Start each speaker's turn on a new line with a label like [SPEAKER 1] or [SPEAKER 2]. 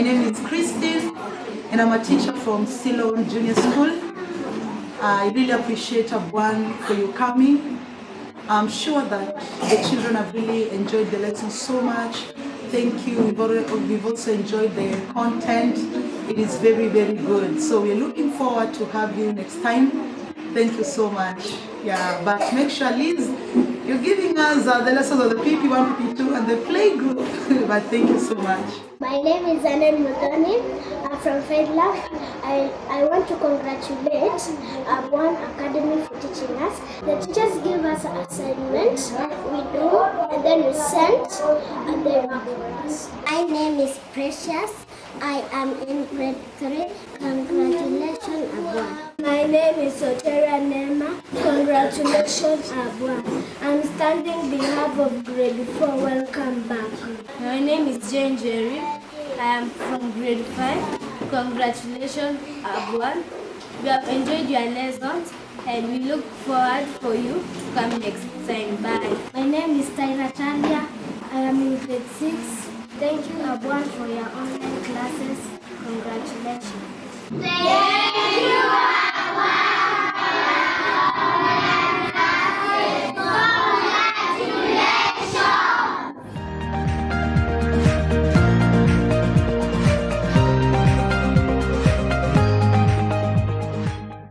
[SPEAKER 1] name is Christine, and I'm a teacher from Ceylon Junior School. I really appreciate Abwaan for you coming. I'm sure that the children have really enjoyed the lesson so much. Thank you. We've also enjoyed the content. It is very, very good. So we're looking forward to have you next time. Thank you so much. Yeah, but make sure, Liz, you're giving us the lessons of the PP1, PP2, and the play group. But thank you so much.
[SPEAKER 2] My name is Anan Mutoni. I'm from Faidlove. I want to congratulate Abwaan Academy for teaching us. The teachers give us assignments, we do, and then we send, and they work for us. My name is Precious. I am in grade 3. Congratulations, Abwaan. My name is Soteria Nema. Congratulations, Abwaan. I'm standing behalf of grade 4. Welcome back.
[SPEAKER 3] My name is Jane Jerry. I am from grade 5. Congratulations, Abwaan. We have enjoyed your lessons and we look forward for you to come next time. Bye.
[SPEAKER 2] My name is Tyra Talia. I am in grade 6. Thank you, Abwaan, for your online classes. Congratulations. Thank you.